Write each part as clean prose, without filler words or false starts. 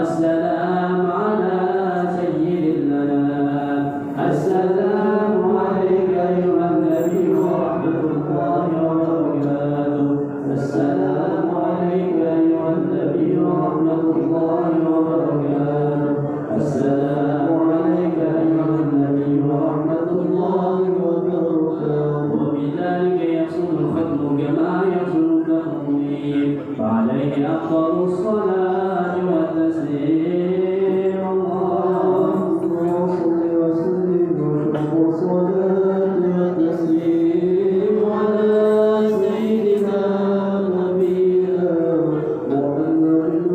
والسلام على سيد الأنام. السلام عليك أيها النبي ورحمة الله وبركاته. السلام عليك أيها النبي ورحمة الله وبركاته. السلام عليك أيها النبي ورحمة الله وبركاته. وبذلك يحصل الختم كما يحصل التقديم، وعليه أفضل الصلاة والتسليم. اللهم صل وسلم وشرف الصلاة والتسليم على سيدنا نبينا محمد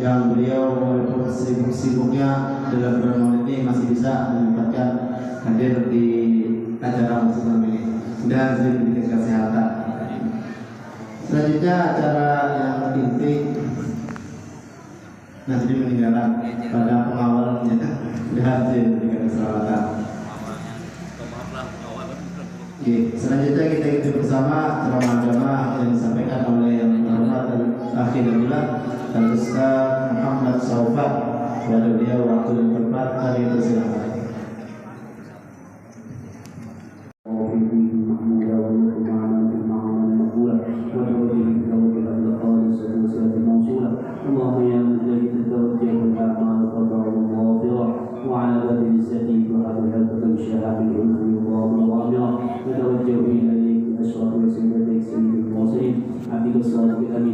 yang beliau walaupun sibuk-sibuknya dalam bulan Maulid ini masih bisa menyempatkan hadir di acara muslim ini dan diberikan kesehatan. Selanjutnya acara yang inti nanti meninggalkan pada pengawalannya dan diberikan keselamatan. Oke, selanjutnya kita ikuti bersama ceramah agama yang disampaikan oleh yang terhormat dan akhir adalah Ustaz Muhammad Saufat. Pada dia waktu dan tempat kami persilakan.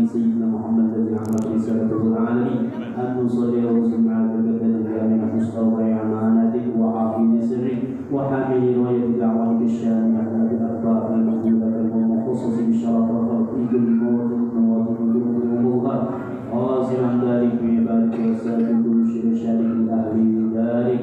سيدنا محمد الذي عمل رسالته العالمين أن نصلي وسلم على بركة الجامع المستوى أمانته وحافظ سره وحامل راية دعوة الشام على بالأخبار المحمودة والمخصص بالشرف وتوفيق المواطن والمظهر قاصر عن ذلك بعبادك وسائر كل شيء شارك أهل ذلك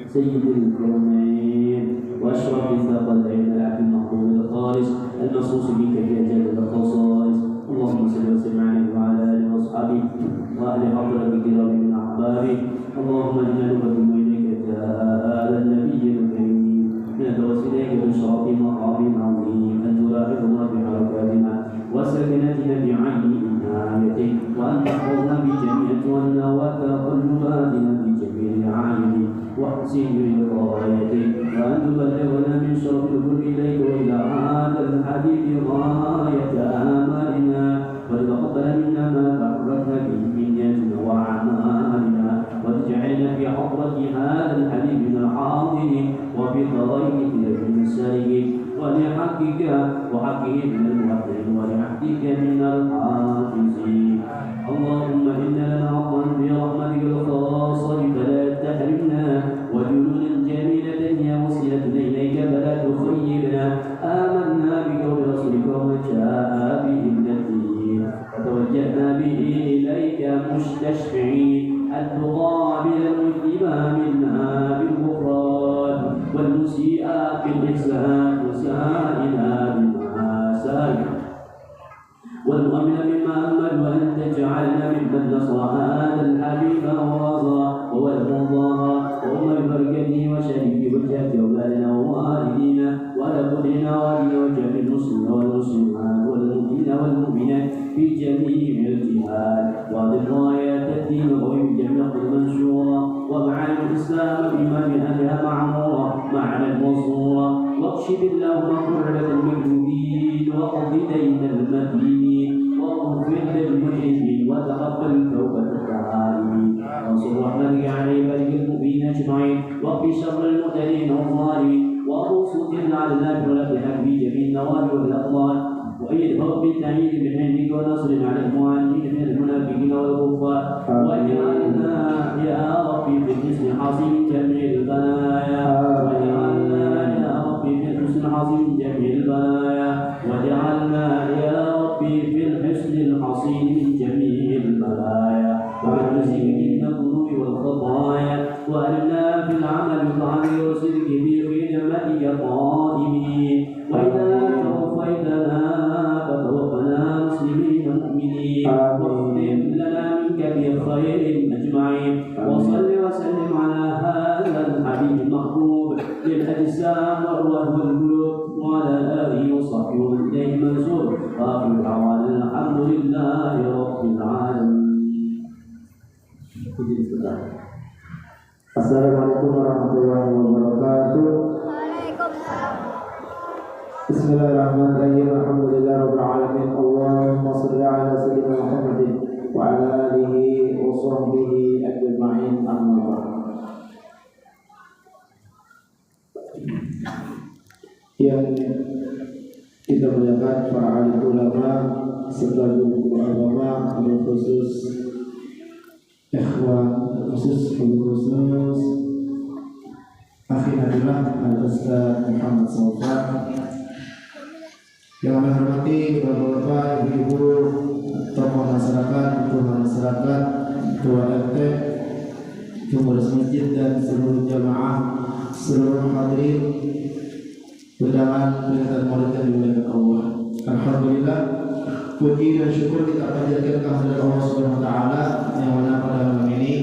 سيد الكونين وأشرف الثقلين العبد المحمود الخالص المخصوص بك في أجل الخصائص. اللهم صل وسلم عليه وعلى اله واصحابه واهل حضره الكرام من احبابه. اللهم انا نقدم اليك جاء النبي الكريم ندعو اليك بشرف مقام عظيم ان تلاحظنا بحركاتنا وسكنتنا بعين عنايتك وان تحفظنا بجميع وان تقلباتنا بجميع رعايتك واحسن بوقايتك وان تبلغنا من شرف الكل اليك والى هذا الحبيب غايه امالنا وتقبل منا ما تقربنا به من نيتنا واعمالنا واجعلنا في حضره هذا الحبيب من الحاضرين وفي طريقك من السالكين ولحقك وحقه من الموحدين ولعهدك من الحافظين. اللهم انا لنا عطا برحمتك الخاصه فلا تحرمنا وجنودا جميله هي وصلتنا اليك فلا تخيبنا. امنا بك وبرسولك وما جاء به من الدين وتوجهنا به اليك مستشفعين ان تقابل المسلم منا بالغفران والمسيء بالاحسان وسائنا بما سائر والمؤمن مما امل وان تجعلنا ممن نصر هذا الحبيب ورضى والمضاهى وهم ببركته وشريك وجهه اولادنا ووالدينا ولابدنا والدنا وجميع المسلمين والمسلمات والمؤمنين والمؤمنات في جميع الجهات وهذه الرايات الدين وهم جميع منشورا ومعالم الاسلام بما من اهلها معمورا معنا المنصورا واكشف اللهم كربة المكذوبين وقض دين المدينين واغفر للمجرمين وتقبل توبة التائبين وانصر رحمتك على عبادك المؤمنين اجمعين واقف شر المعتدين والظالمين وارزق على النار ولا تحب في جميع النوال والاقوال وأيدهم بالتأييد بحلمك ونصر على المعاندين من المنافقين والكفار واجعلنا يا ربي في الحسن الحصين جميع البلايا واجعلنا يا ربي في الحسن الحصين جميع البلايا واجعلنا يا ربي في الحسن الحصين من جميع البلايا وبالنزيف من الذنوب والخطايا وأرنا في العمل بالطاعة والصدق في جنتك قائمين وإذا توفيتنا فتوفنا مسلمين مؤمنين واختم لنا منك بخير أجمعين وصل وسلم على هذا الحبيب المحبوب للأجسام والروح والقلوب وعلى آله وصحبه ومن إليه منصور وآخر دعوانا الحمد لله رب العالمين. Assalamualaikum warahmatullahi wabarakatuh. Bismillahirrahmanirrahim. Alhamdulillahirabbil alamin. Allahumma shalli ala sayyidina Muhammadin wa ala alihi wa sahbihi ajma'in. Amma ba'd. Yang kita muliakan para alim ulama serta guru agama, khusus ikhwan, khusus akhirnya Al-Ustaz Muhammad Saufat. Yang kami hormati bapak-bapak, ibu-ibu, tokoh masyarakat, ketua masyarakat, ketua RT, pengurus masjid dan seluruh jamaah, seluruh hadirin undangan peringatan Maulid yang dimuliakan Allah. Alhamdulillah, puji dan syukur kita panjatkan kehadirat Allah Subhanahu wa taala yang mana pada malam ini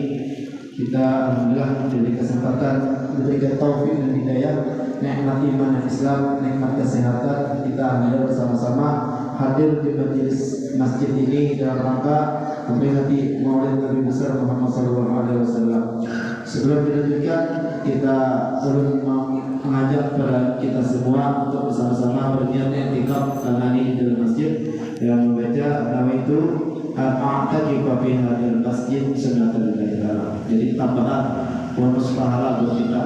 kita alhamdulillah diberi kesempatan, diberikan taufik dan hidayah, nikmat iman dan Islam, nikmat kesehatan. Kita alhamdulillah bersama-sama hadir di majelis masjid ini dalam rangka memperingati Maulid Nabi besar Muhammad SAW. Sebelum dilanjutkan, kita perlu mengajak kepada kita semua untuk bersama-sama berniat i'tikaf tanani di dalam masjid dengan membaca nama itu al-a'taqif fi hadal masjid sunnatan lillahi ta'ala. Jadi tambahan bonus pahala buat kita.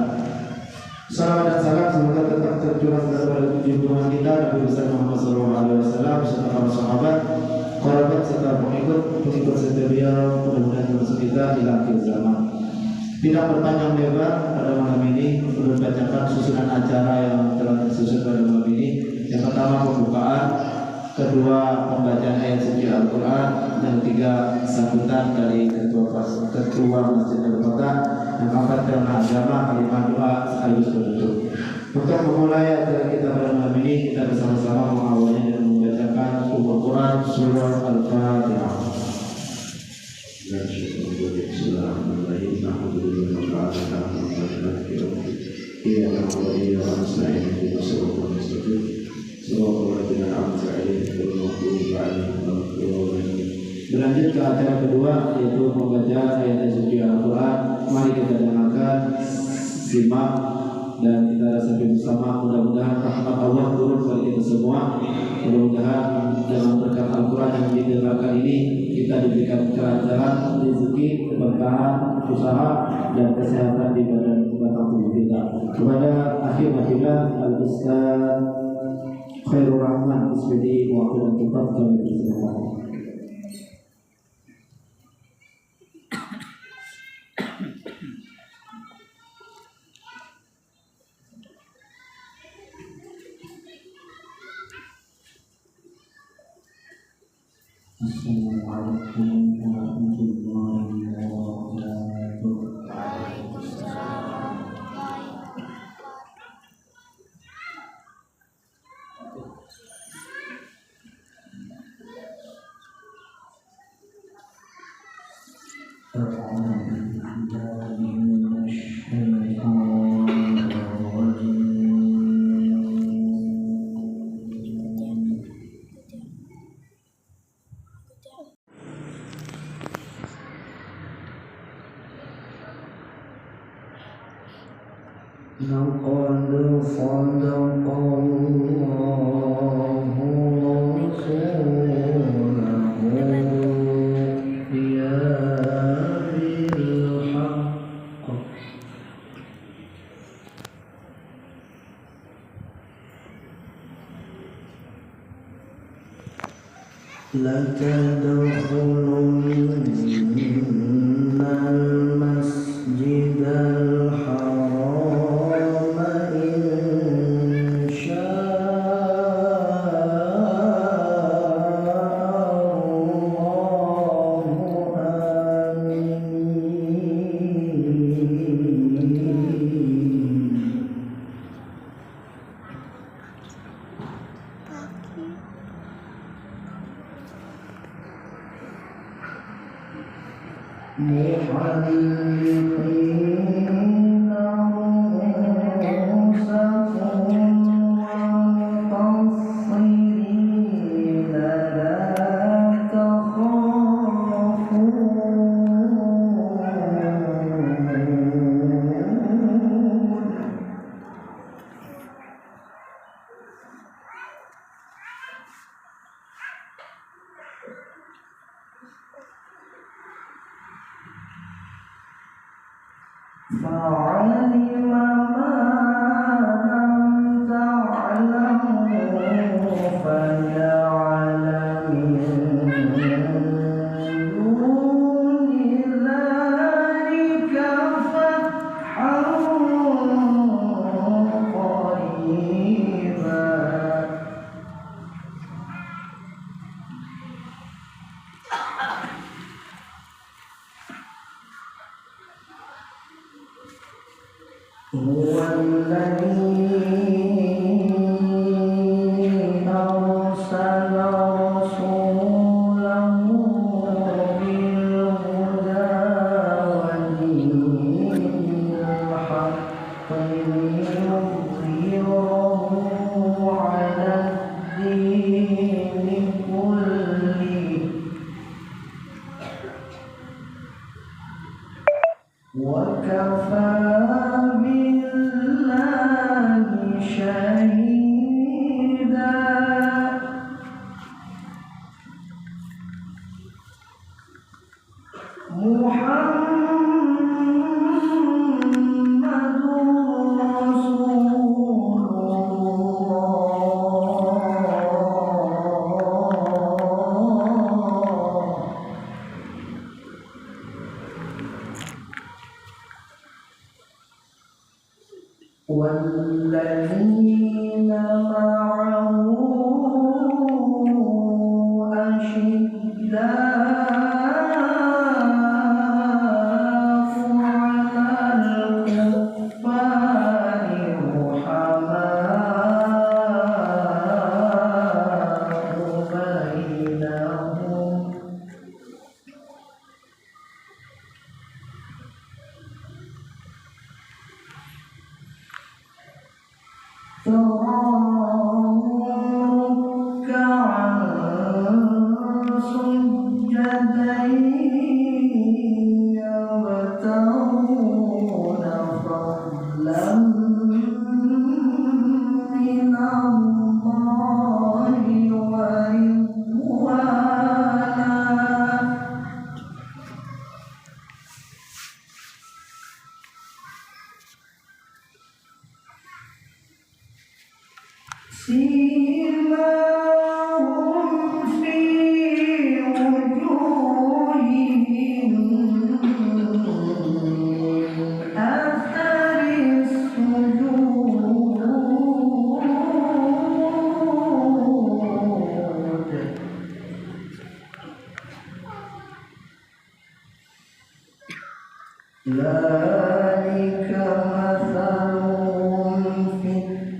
Salam dan salam semoga tetap tercurah kepada junjungan kita Nabi besar Muhammad SAW beserta para sahabat, kerabat serta pengikut setia beliau, mudah-mudahan termasuk kita di akhir zaman. Tidak berpanjang lebar pada malam ini, membacakan susunan acara yang telah disusun pada malam ini. Yang pertama pembukaan, kedua pembacaan ayat suci Al-Quran, dan ketiga sambutan dari ketua Masjid Al-Kota, yang keempat tema agama, kalimat doa sekaligus penutup. Untuk memulai acara kita pada malam ini, kita bersama-sama mengawalnya dengan membacakan Al-Quran surah Al-Fatihah. Bismillahirrahmanirrahim. Alhamdulillah Berlanjut ke acara kedua, yaitu membaca ayat suci Al-Quran. Mari kita dengarkan, simak, dan kita rasakan bersama. Mudah-mudahan rahmat Allah turun kepada kita semua. Mudah-mudahan dalam berkat Al-Quran yang didengarkan ini kita diberikan kelancaran, rezeki, keberkahan, usaha, dan kesehatan di badan tubuh kita. Kepada akhir majilah Al-Ustaz Khairul Rahman SPD waktu dan tempat kami persilakan. Assalamualaikum warahmatullahi wabarakatuh. لقد صدق الله رسوله يا بالحق لتدخلن المسجد الحرام إن شاء الله آمين. محلقين رؤوسكم ومقصرين لا تخافون فعلم ما لم تعلموا فجعل من دون ذلك فتحا قريبا. هو الذي أرسل رسوله بالهدى ودين الحق ليظهره على الدين كله وكفى بالله شهيدا محمد رسول الله والذين معه أشداء على الكفار رحماء بينهم تراهم ركعا سجدا يبتغون فضلا من الله ورضوانا سيماهم في وجوههم من أثر السجود ذلك مثلهم في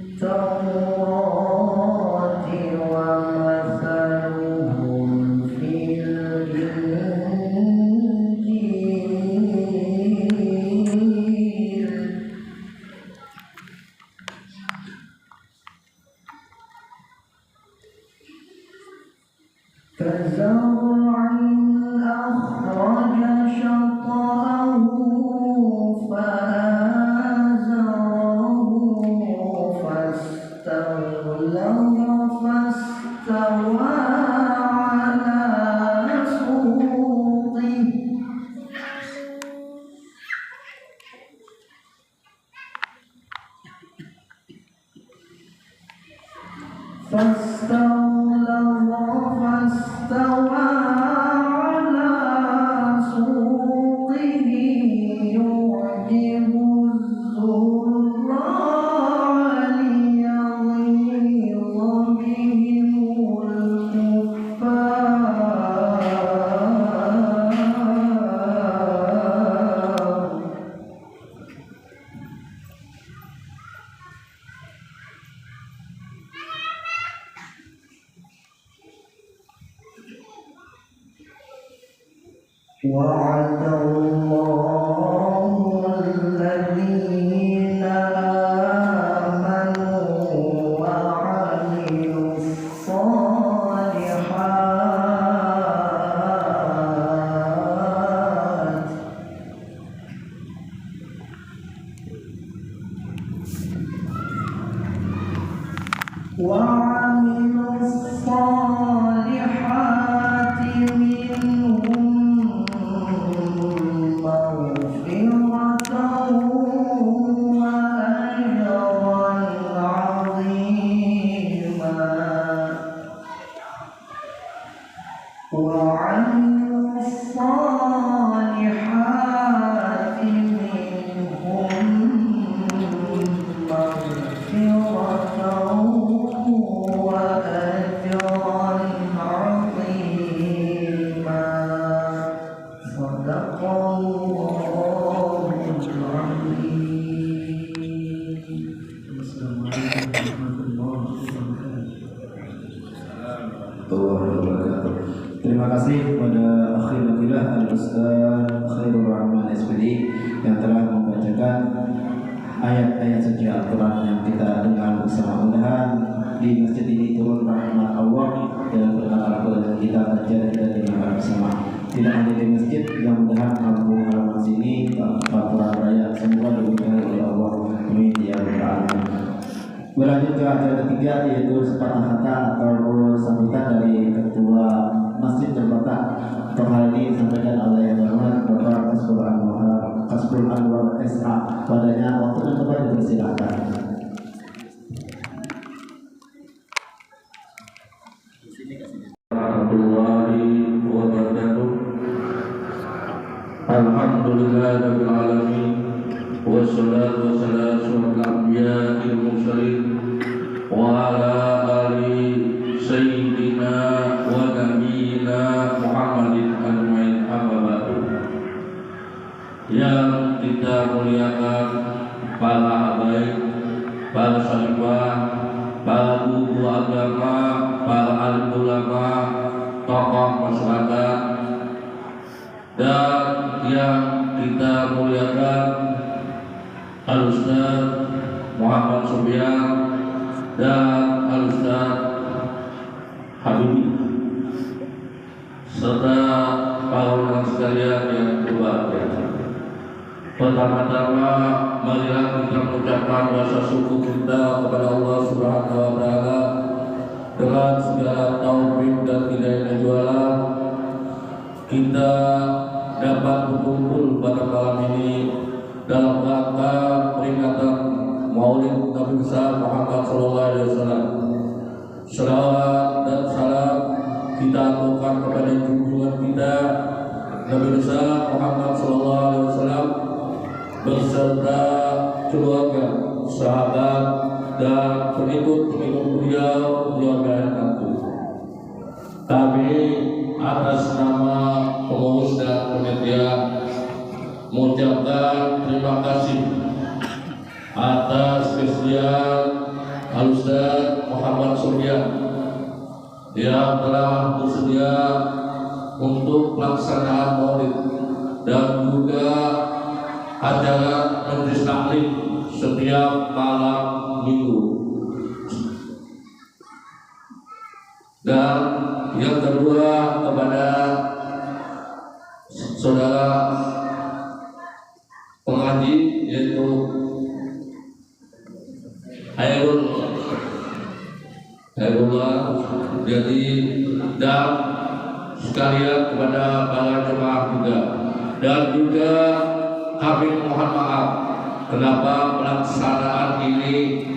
التوراة ومثلهم في الإنجيل كزرع أخرج شطأه فآزره فاستغلظ فاستوى على سوقه فاستوى على سوقه يعجب الزراع ليغيظ بهم الكفار وعد الله الذين آمنوا وعملوا الصالحات منهم مغفرة وأجرا عظيما وعملوا الصالحات منهم مغفرة وأجرا عظيما صدق الله العظيم. kasih kepada akhir fadilah Al-Ustaz Khairul Rahman SPD yang telah membacakan ayat-ayat suci Al-Quran yang kita dengar bersama. Mudah-mudahan di masjid ini turun rahmat Allah dan berkat Al-Quran yang kita baca dan kita dengar bersama. Tidak hanya di masjid, mudah-mudahan kampung halaman sini Al-Quran Raya semua diberkahi oleh Allah. Amin ya rabbal alamin. Berlanjut ke acara ketiga, yaitu sepatah kata atau sambutan dari Ketua Masjid Terbatas. Untuk hal ini disampaikan oleh Yang Terhormat Bapak Kasbul Anwar SA. Padanya waktu dan tempat dipersilakan. Warahmatullahi wabarakatuh. Alhamdulillahirabbil alamin. Wassalatu wassalamu ala anbiya'il mursalin wa ala ali sayyidina wa nabiyina Muhammadin ajmain amma ba'du. Yang kita muliakan para habaib, para sahibah, para guru agama, para alim ulama, tokoh masyarakat, dan yang kita muliakan Al-Ustaz Muhammad Sufyan dan Al-Ustaz Habibi serta para ulama sekalian yang berbahagia. Pertama-tama marilah kita mengucapkan rasa syukur kita kepada Allah Subhanahu wa taala dengan segala taufik dan hidayah juala kita dapat berkumpul pada malam ini dalam rangka peringatan Maulid Nabi besar Muhammad sallallahu alaihi wasallam. Salawat dan salam kita aturkan kepada junjungan kita Nabi besar Muhammad sallallahu alaihi wasallam beserta keluarga, sahabat dan pengikut-pengikut beliau yang tentu. Kami atas nama pengurus dan panitia mengucapkan terima kasih atas kesediaan Al-Ustaz Muhammad Sufyan yang telah bersedia untuk pelaksanaan Maulid dan juga acara Majelis Taklim setiap malam minggu. Dan yang kedua kepada saudara pengaji yaitu Hairullah, jadi dan sekalian kepada para jemaah juga, dan juga kami mohon maaf kenapa pelaksanaan ini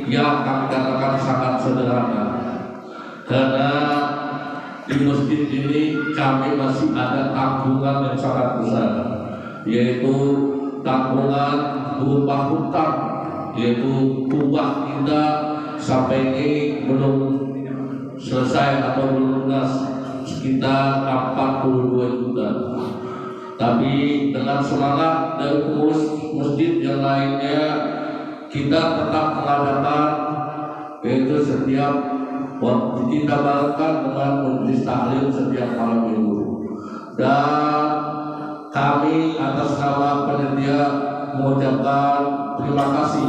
yang kami katakan sangat sederhana, karena di masjid ini kami masih ada tanggungan yang sangat besar, yaitu tanggungan berupa hutang, yaitu uang kita sampai ini belum selesai atau belum lunas sekitar 42 juta. Tapi dengan semangat dari pengurus masjid yang lainnya, kita tetap mengadakan, yaitu setiap waktu kita barengkan dengan majelis taklim setiap malam minggu. Dan kami atas nama panitia mengucapkan terima kasih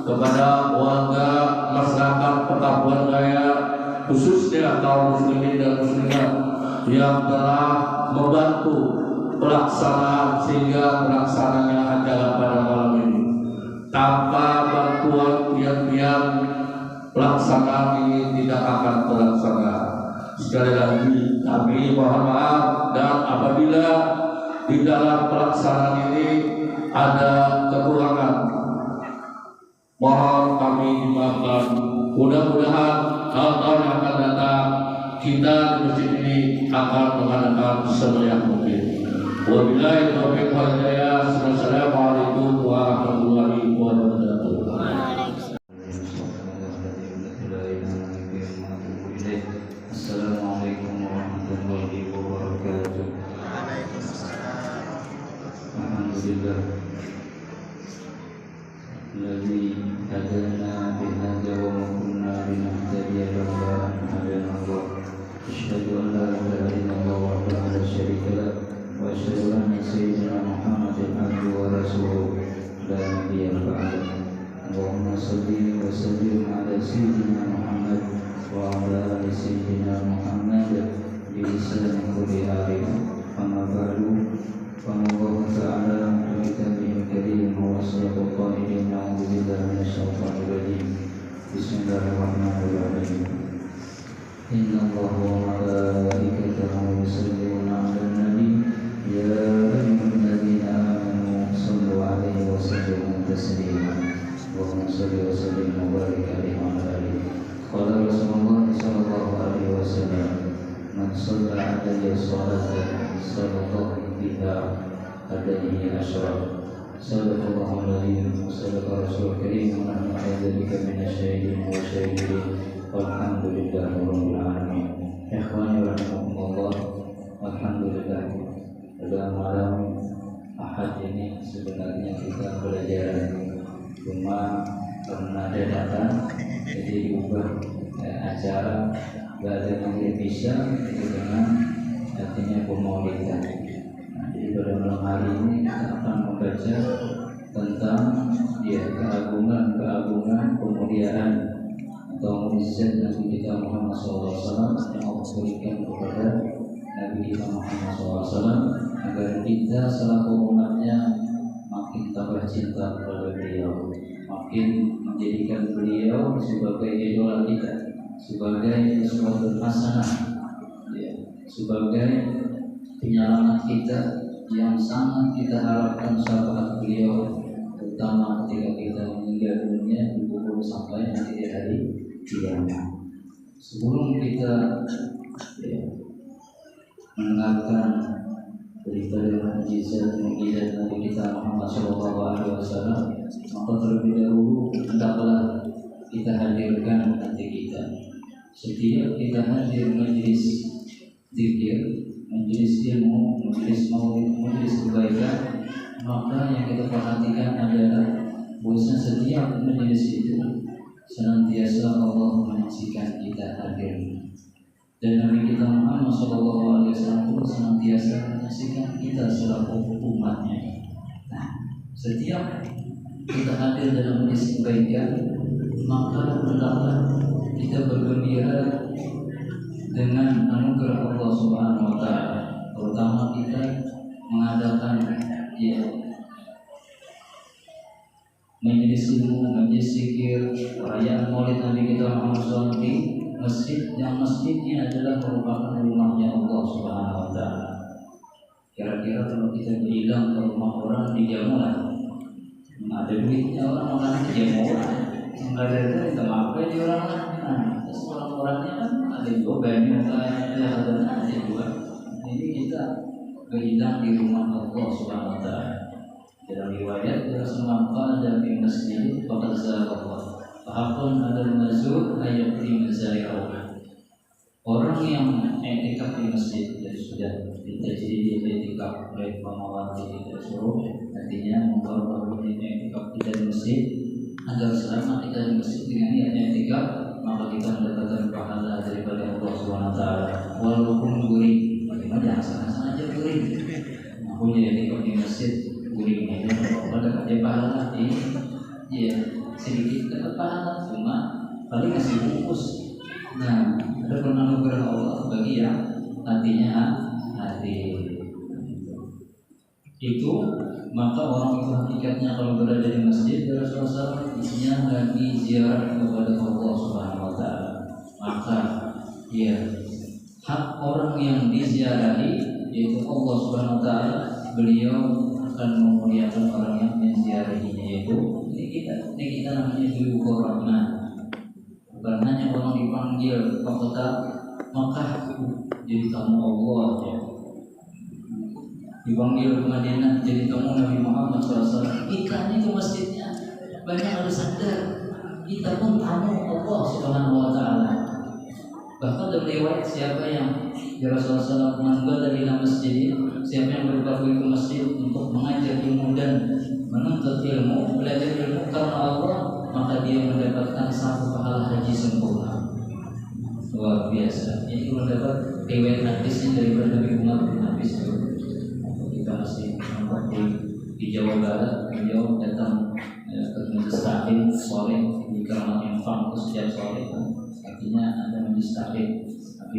kepada warga masyarakat Petamburan Raya, khususnya kaum muslimin dan muslimat yang telah membantu pelaksanaan sehingga pelaksananya acara pada malam ini. Tanpa bantuan pihak-pihak, pelaksanaan ini tidak akan terlaksana. Sekali lagi kami mohon maaf, dan apabila di dalam pelaksanaan ini ada kekurangan, mohon kami dimaafkan. Mudah-mudahan tahun-tahun yang akan datang kita di masjid ini akan mengadakan semeriah mungkin. Wabillahi taufiq wal hidayah. Assalamualaikum warahmatullahi wabarakatuh. Assalamualaikum warahmatullahi wabarakatuh. Alhamdulillah الذي هدانا بهذا وما كنا لنهتدي لولا أن هدانا الله. أشهد أن لا إله إلا الله وحده لا شريك له وأشهد أن سيدنا محمدا عبده ورسوله لا نبي بعده اللهم صل وسلم على سيدنا محمد وعلى آل سيدنا محمد بلسان كل عارف أما بعد قال الله تعالى في كتابه الكريم وصدق القائلين أعوذ بالله من الشيطان الرجيم بسم الله الرحمن الرحيم إن الله وملائكته يصلون على النبي يا أيها الذين آمنوا صلوا عليه وسلموا تسليما اللهم صل وسلم وبارك عليه وعلى آله قال رسول الله صلى الله عليه وسلم من صلى علي صلاة صلى الله بها عليه عشرا صدق الله العظيم وصدق رسول الكريم ونحن على ذلك من الشاهدين والشاهدين والحمد لله رب العالمين. Ikhwani rahimakumullah, alhamdulillah pada malam Ahad ini sebenarnya kita belajar, cuma karena dadakan jadi diubah acara belajar maghrib isya itu dengan artinya pemaulidan. Jadi pada malam hari ini kita akan membaca tentang keagungan kemuliaan atau mukjizat Nabi kita Muhammad SAW yang Allah berikan kepada Nabi kita Muhammad SAW agar kita selaku umatnya makin tambah cinta kepada beliau, makin menjadikan beliau sebagai idola kita, sebagai suatu hasanah, sebagai penyelamat kita yang sangat kita harapkan syafaat beliau, terutama ketika kita meninggal dunia dikubur sampai nanti di hari kiamat. Sebelum kita mendengarkan berita mukjizat Nabi kita Muhammad SAW, maka terlebih dahulu hendaklah kita hadirkan hati kita. Setiap kita hadir majelis zikir, majelis ilmu, majelis maulid, majelis kebaikan, maka yang kita perhatikan adalah bahwa setiap majelis itu senantiasa Allah menyaksikan kita hadir, dan Nabi kita Muhammad SAW pun senantiasa menyaksikan kita selaku umatnya. Nah, setiap kita hadir dalam majelis kebaikan, maka hendaklah kita bergembira dengan anugerah Allah Subhanahu Wa Taala, terutama kita mengadakan majelis ilmu, majelis zikir, perayaan Maulid Nabi kita Muhammad SAW di masjid yang masjidnya adalah merupakan rumahnya Allah Subhanahu Wa Taala. Kira-kira kalau kita bilang ke rumah orang dijamu lah, ada duitnya orang makan dijamu orang, nggak ada itu kita maafkan di orang lah. Terus orang-orangnya kan ada juga banyak ada juga. Jadi kita berhidang di rumah Allah Subhanahu Wa Taala. Dalam riwayat Rasulullah qala fi masjid faqad zalaqah fahaqun adal mazur ayat di mazairah. Orang yang i'tikaf di masjid dan sudah jadi dia i'tikaf oleh pengawati dari suruh, artinya membawa i'tikaf kita di masjid agar selama kita di masjid dengan niat i'tikaf, maka kita mendapatkan pahala daripada Allah Subhanahu Wa Taala walaupun gurih. Bagaimana jangan aja gurih. Punya i'tikaf di masjid gurihnya pada pahala ini sedikit dapat pahala, cuma paling ngasih bungkus. Nah, ada anugerah Allah bagi yang hatinya hati itu, maka orang itu hakikatnya kalau berada di masjid Rasulullah isinya lagi ziarah kepada Allah Subhanahu Wa Taala. Maka hak orang yang diziarahi yaitu Allah Subhanahu Wa Taala, beliau akan memuliakan orang yang menziarahinya, yaitu ini kita namanya dulu Rahman. Bukan hanya orang dipanggil ke kota Makkah jadi tamu Allah, dipanggil ke Madinah jadi tamu Nabi Muhammad SAW. Kita ini ke masjidnya banyak harus sadar kita pun tamu Allah Subhanahu Wa Taala. Bahkan dalam riwayat siapa yang Rasulullah SAW dari masjid, siapa yang berpaku ke masjid untuk mengajar ilmu dan menuntut ilmu, belajar ilmu karena Allah, maka dia mendapatkan satu pahala haji sempurna. Luar biasa. Ini mendapat riwayat hadisnya dari Nabi Muhammad bin hadis itu. Kita masih di Jawa Barat, beliau datang ke Majelis Taklim sore di Keramat Infak itu setiap sore, artinya ada Majelis Taklim. Tapi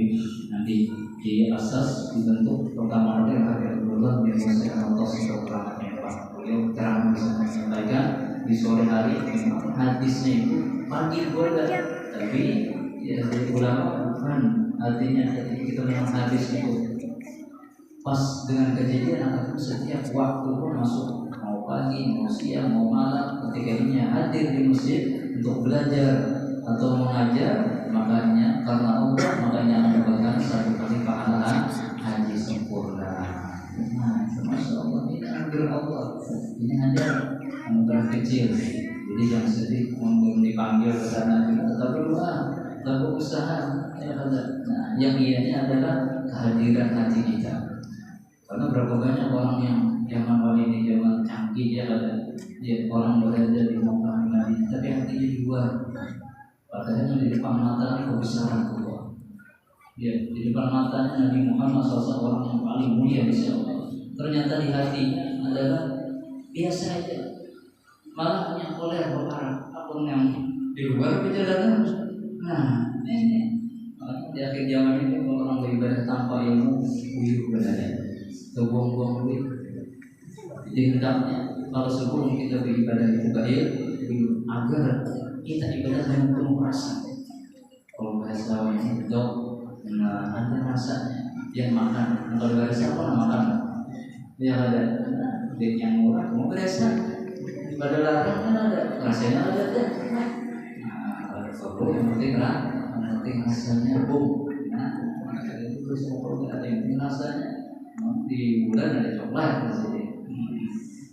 nanti di asas dibentuk pertama kali Habibullah bin Musa al-Tos untuk Keramat Infak. Beliau terang bisa menyampaikan di sore hari hadisnya itu pagi boleh, tapi ya dari ulama bukan artinya ketika kita memang hadis itu pas dengan kejadian atau setiap waktu pun masuk, mau pagi, mau siang, mau malam, ketika ini hadir di masjid untuk belajar atau mengajar, makanya karena Allah makanya mendapatkan satu kali pahala haji sempurna. Nah, masya Allah, ini anugerah Allah. Ini hanya anugerah kecil. Jadi yang sedih belum dipanggil ke sana juga tetap berdoa, tetap berusaha. Nah, yang ianya adalah kehadiran hati kita. Karena berapa banyak orang yang zaman awal ini zaman canggih ya ada, ya orang berada di Mekah Madinah tapi hatinya di luar. Padahal di depan matanya kebesaran Allah. Ya, di depan matanya Nabi Muhammad SAW orang yang paling mulia di sisi Allah. Ternyata di hatinya adalah biasa aja. Malah yang oleh berharap apapun yang di luar perjalanan. Nah, ini makanya di akhir zaman ini orang beribadah tanpa ilmu buyur berada. Buang-buang duit. Jadi hendaknya kalau sebelum kita beribadah itu baik, agar kita ibadah dengan penuh rasa. Kalau bahasa awalnya itu, nah ada rasanya. Yang makan, kalau bahasa apa makan? Yang ada, duit yang murah, mau berasa. Ibadah larang kan ada, rasanya ada deh. Nah, kalau yang penting rasanya bom. Nah, itu terus kalau ada yang penting rasanya. Di bulan ada coklat di sini.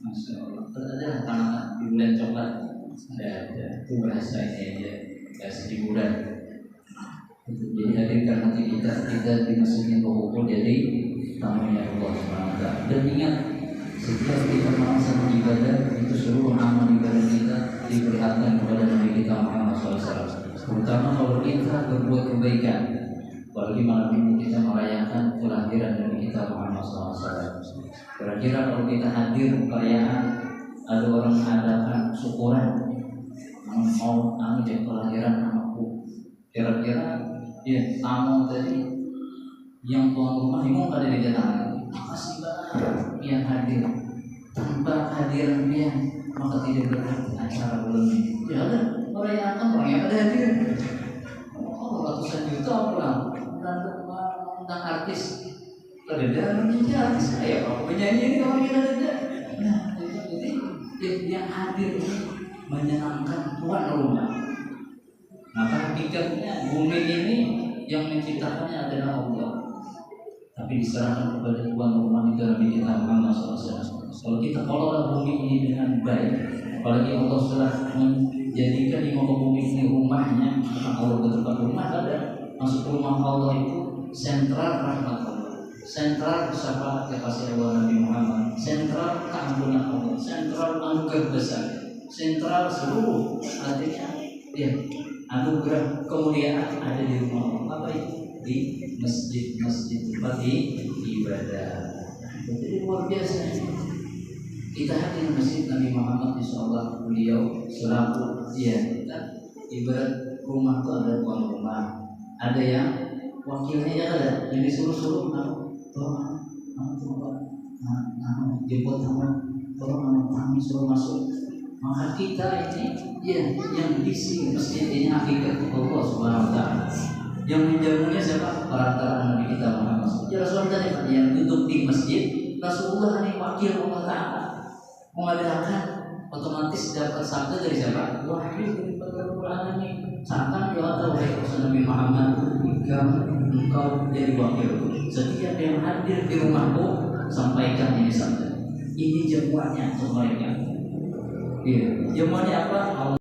Masya Allah. Ada tangan di bulan coklat. Ada. Itu bahasa ini aja. Bahasa di bulan. Jadi hadirkan hati kita di masjid yang berkumpul jadi tamunya Allah SWT. Dan ingat, setiap kita melaksanakan ibadah itu seluruh amal ibadah kita diperlihatkan kepada Nabi kita Muhammad SAW. Terutama kalau kita berbuat kebaikan. Apalagi malam ini kita merayakan kelahiran Nabi kita Muhammad SAW. Kira-kira kalau kita hadir perayaan, ada orang mengadakan syukuran, mau ambil kelahiran anakku. Kira-kira ya tamu tadi yang tuan rumah bingung ada di dalam. Makasih banget yang hadir. Tanpa kehadiran dia maka tidak berarti acara bulan ini. Ya ada merayakan orang yang ada hadir. Ratusan juta orang tentang artis terdedah menjadi artis kayak apa penyanyi ini orang yang ada. Nah jadi yang hadir ini menyenangkan tuan rumah. Maka hakikatnya bumi ini yang menciptakannya adalah Allah, tapi diserahkan kepada tuan rumah itu Nabi kita Muhammad SAW. Kalau kita kelola bumi ini dengan baik, apalagi Allah telah menjadikan di muka bumi ini rumahnya, Allah bertempat rumah ada. Masuk rumah Allah itu sentral rahmat Allah, sentral syafaat kasih Allah Nabi Muhammad, sentral keampunan Allah, sentral anugerah besar, sentral seluruh artinya ya anugerah kemuliaan ada di rumah Allah. Apa itu? Di masjid tempat ibadah. Jadi luar biasa. Kita hadir masjid Nabi Muhammad insyaallah beliau selaku kita ibarat rumah itu ada tuan rumah. Ada yang wakilnya ya ada yang disuruh-suruh jemput tolong kami suruh masuk. Maka kita ini yang diisi masjid ini hakikat Allah Subhanahu wa taala. Yang menjamunya siapa? Perantara Nabi kita Muhammad. Ya Rasulullah tadi yang duduk di masjid Rasulullah ini wakil Allah Taala mengadakan otomatis dapat sabda dari siapa? Wahyu dari Rabbul Alamin. Seakan doa wahai Nabi Muhammad, engkau jadi wakil. Setiap yang hadir di rumahku sampaikan ini sabda. Ini jamuannya untuk mereka. Jamuannya apa?